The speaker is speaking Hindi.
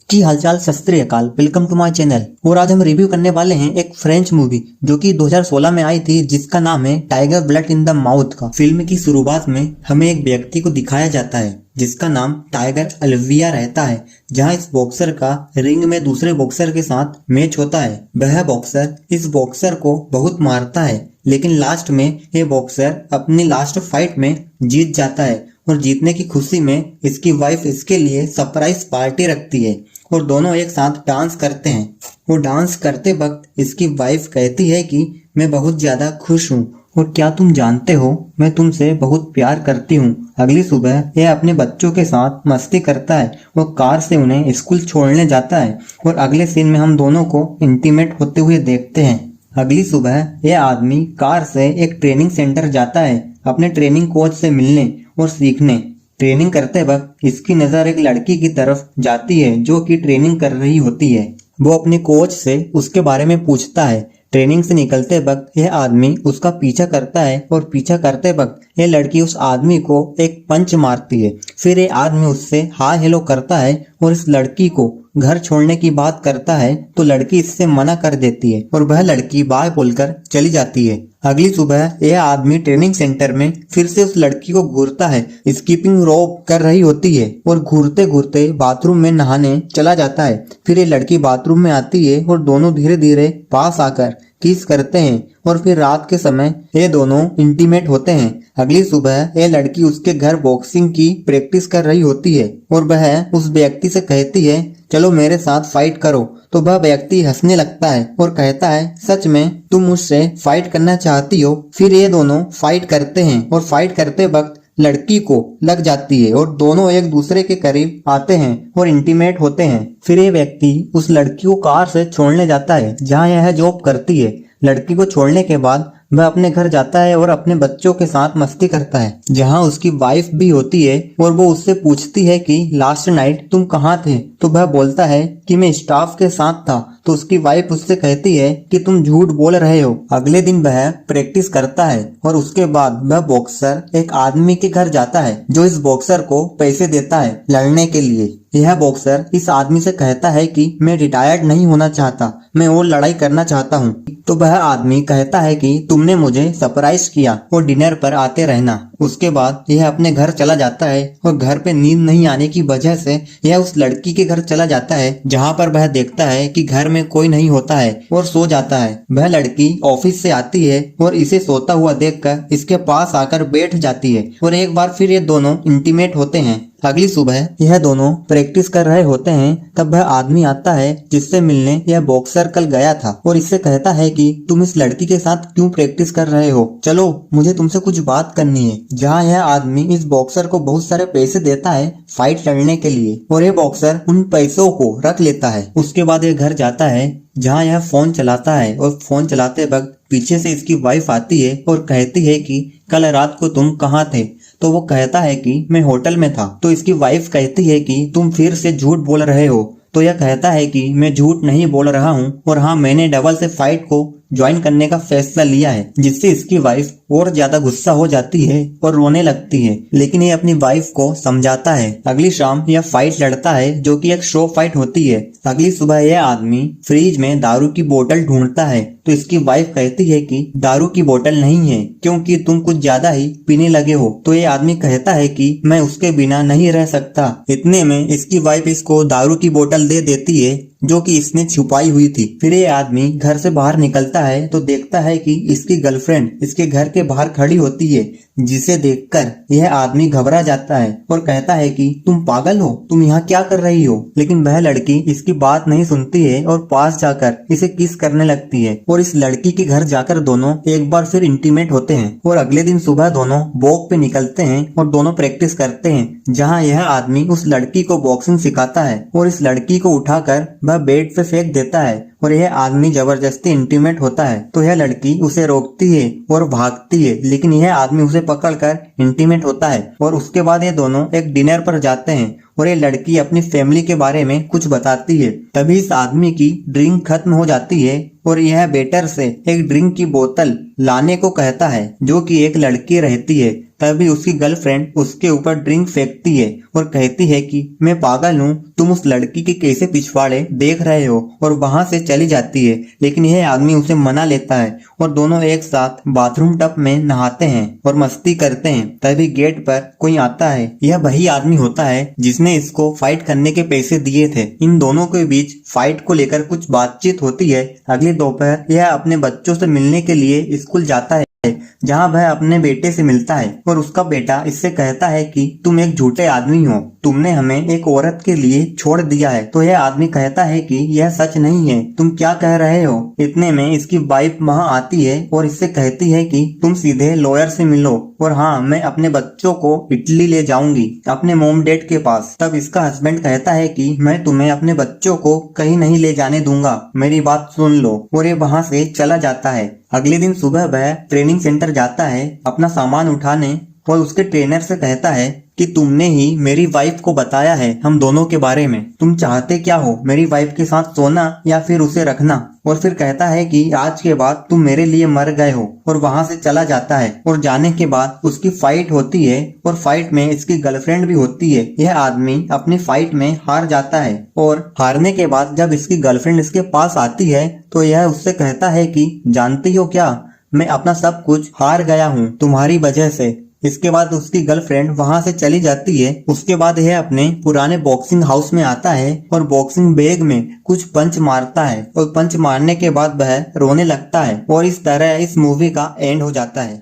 की हालचाल सत श्री अकाल। Welcome to my channel. और आज हम रिव्यू करने वाले हैं एक फ्रेंच मूवी जो कि 2016 में आई थी, जिसका नाम है tiger blood in the mouth का। फिल्म की शुरुआत में हमें एक व्यक्ति को दिखाया जाता है जिसका नाम टाइगर अल्विया रहता है, जहां इस बॉक्सर का रिंग में दूसरे बॉक्सर के साथ मैच होता है। वह बॉक्सर इस बॉक्सर को बहुत मारता है, लेकिन लास्ट में ये बॉक्सर अपनी लास्ट फाइट में जीत जाता है और जीतने की खुशी में इसकी वाइफ इसके लिए सरप्राइज पार्टी रखती है और दोनों एक साथ डांस करते हैं। वो डांस करते वक्त इसकी वाइफ कहती है कि मैं बहुत ज्यादा खुश हूँ और क्या तुम जानते हो, मैं तुमसे बहुत प्यार करती हूँ। अगली सुबह यह अपने बच्चों के साथ मस्ती करता है। वो कार से उन्हें स्कूल छोड़ने जाता है और अगले सीन में हम दोनों को इंटीमेट होते हुए देखते हैं। अगली सुबह यह आदमी कार से एक ट्रेनिंग सेंटर जाता है अपने ट्रेनिंग कोच से मिलने और सीखने। ट्रेनिंग करते वक्त इसकी नजर एक लड़की की तरफ जाती है जो कि ट्रेनिंग कर रही होती है। वो अपने कोच से उसके बारे में पूछता है। ट्रेनिंग से निकलते वक्त यह आदमी उसका पीछा करता है और पीछा करते वक्त यह लड़की उस आदमी को एक पंच मारती है। फिर यह आदमी उससे हाय हेलो करता है और इस लड़की को घर छोड़ने की बात करता है, तो लड़की इससे मना कर देती है और वह लड़की बाय बोलकर चली जाती है। अगली सुबह यह आदमी ट्रेनिंग सेंटर में फिर से उस लड़की को घूरता है। स्कीपिंग रोप कर रही होती है और घूरते घूरते बाथरूम में नहाने चला जाता है। फिर ये लड़की बाथरूम में आती है और दोनों धीरे धीरे पास आकर किस करते हैं और फिर रात के समय ये दोनों इंटीमेट होते हैं। अगली सुबह यह लड़की उसके घर बॉक्सिंग की प्रैक्टिस कर रही होती है और वह उस व्यक्ति से कहती है चलो मेरे साथ फाइट करो। तो वह व्यक्ति हंसने लगता है और कहता है सच में तुम मुझसे फाइट करना चाहती हो। फिर ये दोनों फाइट करते हैं और फाइट करते वक्त लड़की को लग जाती है और दोनों एक दूसरे के करीब आते हैं और इंटीमेट होते हैं। फिर ये व्यक्ति उस लड़की को कार से छोड़ने जाता है जहां यह जॉब करती है। लड़की को छोड़ने के बाद वह अपने घर जाता है और अपने बच्चों के साथ मस्ती करता है, जहां उसकी वाइफ भी होती है और वो उससे पूछती है कि लास्ट नाइट तुम कहाँ थे। तो वह बोलता है कि मैं स्टाफ के साथ था। तो उसकी वाइफ उससे कहती है कि तुम झूठ बोल रहे हो। अगले दिन वह प्रैक्टिस करता है और उसके बाद वह बॉक्सर एक आदमी के घर जाता है जो इस बॉक्सर को पैसे देता है लड़ने के लिए। यह बॉक्सर इस आदमी से कहता है कि मैं रिटायर्ड नहीं होना चाहता, मैं और लड़ाई करना चाहता हूँ। तो वह आदमी कहता है कि तुमने मुझे सरप्राइज किया और डिनर पर आते रहना। उसके बाद यह अपने घर चला जाता है और घर पे नींद नहीं आने की वजह से यह उस लड़की के घर चला जाता है, जहाँ पर वह देखता है कि घर में कोई नहीं होता है और सो जाता है। वह लड़की ऑफिस से आती है और इसे सोता हुआ देखकर इसके पास आकर बैठ जाती है और एक बार फिर ये दोनों इंटीमेट होते हैं। अगली सुबह यह दोनों प्रैक्टिस कर रहे होते हैं, तब वह आदमी आता है जिससे मिलने यह बॉक्सर कल गया था और इससे कहता है कि तुम इस लड़की के साथ क्यों प्रैक्टिस कर रहे हो, चलो मुझे तुमसे कुछ बात करनी है। जहाँ यह आदमी इस बॉक्सर को बहुत सारे पैसे देता है फाइट लड़ने के लिए और यह बॉक्सर उन पैसों को रख लेता है। उसके बाद यह घर जाता है जहाँ यह फोन चलाता है और फोन चलाते वक्त पीछे से इसकी वाइफ आती है और कहती है कि कल रात को तुम कहाँ थे। तो वो कहता है कि मैं होटल में था। तो इसकी वाइफ कहती है कि तुम फिर से झूठ बोल रहे हो। तो यह कहता है कि मैं झूठ नहीं बोल रहा हूँ और हाँ, मैंने डबल से फाइट को ज्वाइन करने का फैसला लिया है, जिससे इसकी वाइफ और ज्यादा गुस्सा हो जाती है और रोने लगती है, लेकिन ये अपनी वाइफ को समझाता है। अगली शाम यह फाइट लड़ता है जो कि एक शो फाइट होती है। अगली सुबह यह आदमी फ्रिज में दारू की बोतल ढूंढता है, तो इसकी वाइफ कहती है कि दारू की बोतल नहीं है क्योंकि तुम कुछ ज्यादा ही पीने लगे हो। तो ये आदमी कहता है कि मैं उसके बिना नहीं रह सकता। इतने में इसकी वाइफ इसको दारू की बोतल दे देती है जो कि इसने छुपाई हुई थी। फिर ये आदमी घर से बाहर निकलता है तो देखता है कि इसकी गर्लफ्रेंड इसके घर के बाहर खड़ी होती है, जिसे देखकर यह आदमी घबरा जाता है और कहता है कि तुम पागल हो, तुम यहाँ क्या कर रही हो। लेकिन वह लड़की इसकी बात नहीं सुनती है और पास जाकर इसे किस करने लगती है और इस लड़की के घर जाकर दोनों एक बार फिर इंटीमेट होते हैं। और अगले दिन सुबह दोनों वॉक पे निकलते हैं और दोनों प्रैक्टिस करते हैं, जहाँ यह आदमी उस लड़की को बॉक्सिंग सिखाता है और इस लड़की को उठाकर वह बेड पे फेंक देता है और यह आदमी जबरदस्ती इंटीमेट होता है तो यह लड़की उसे रोकती है और भागती है, लेकिन यह आदमी उसे पकड़कर इंटीमेट होता है और उसके बाद ये दोनों एक डिनर पर जाते हैं और ये लड़की अपनी फैमिली के बारे में कुछ बताती है। तभी इस आदमी की ड्रिंक खत्म हो जाती है और यह वेटर से एक ड्रिंक की बोतल लाने को कहता है जो कि एक लड़की रहती है। तभी उसकी गर्लफ्रेंड उसके ऊपर ड्रिंक फेंकती है और कहती है कि मैं पागल हूँ, तुम उस लड़की के कैसे पिछवाड़े देख रहे हो, और वहां से चली जाती है। लेकिन यह आदमी उसे मना लेता है और दोनों एक साथ बाथरूम टब में नहाते हैं और मस्ती करते हैं। तभी गेट पर कोई आता है। यह वही आदमी होता है जिसने इसको फाइट करने के पैसे दिए थे। इन दोनों के बीच फाइट को लेकर कुछ बातचीत होती है। अगली दोपहर यह अपने बच्चों से मिलने के लिए स्कूल जाता है जहां वह अपने बेटे से मिलता है और उसका बेटा इससे कहता है कि तुम एक झूठे आदमी हो, तुमने हमें एक औरत के लिए छोड़ दिया है। तो यह आदमी कहता है कि यह सच नहीं है, तुम क्या कह रहे हो। इतने में इसकी वाइफ वहां आती है और इससे कहती है कि तुम सीधे लॉयर से मिलो और हाँ, मैं अपने बच्चों को इटली ले जाऊंगी अपने मोम डैड के पास। तब इसका हस्बैंड कहता है कि मैं तुम्हें अपने बच्चों को कहीं नहीं ले जाने दूंगा, मेरी बात सुन लो, और ये वहां से चला जाता है। अगले दिन सुबह वह ट्रेनिंग सेंटर जाता है अपना सामान उठाने और उसके ट्रेनर से कहता है कि तुमने ही मेरी वाइफ को बताया है हम दोनों के बारे में, तुम चाहते क्या हो, मेरी वाइफ के साथ सोना या फिर उसे रखना। और फिर कहता है कि आज के बाद तुम मेरे लिए मर गए हो, और वहां से चला जाता है। और जाने के बाद उसकी फाइट होती है और फाइट में इसकी गर्लफ्रेंड भी होती है। यह आदमी अपनी फाइट में हार जाता है और हारने के बाद जब इसकी गर्लफ्रेंड इसके पास आती है तो यह उससे कहता है कि जानती हो क्या, मैं अपना सब कुछ हार गया हूँ तुम्हारी वजह से। इसके बाद उसकी गर्लफ्रेंड वहां से चली जाती है। उसके बाद यह अपने पुराने बॉक्सिंग हाउस में आता है और बॉक्सिंग बैग में कुछ पंच मारता है और पंच मारने के बाद वह रोने लगता है और इस तरह इस मूवी का एंड हो जाता है।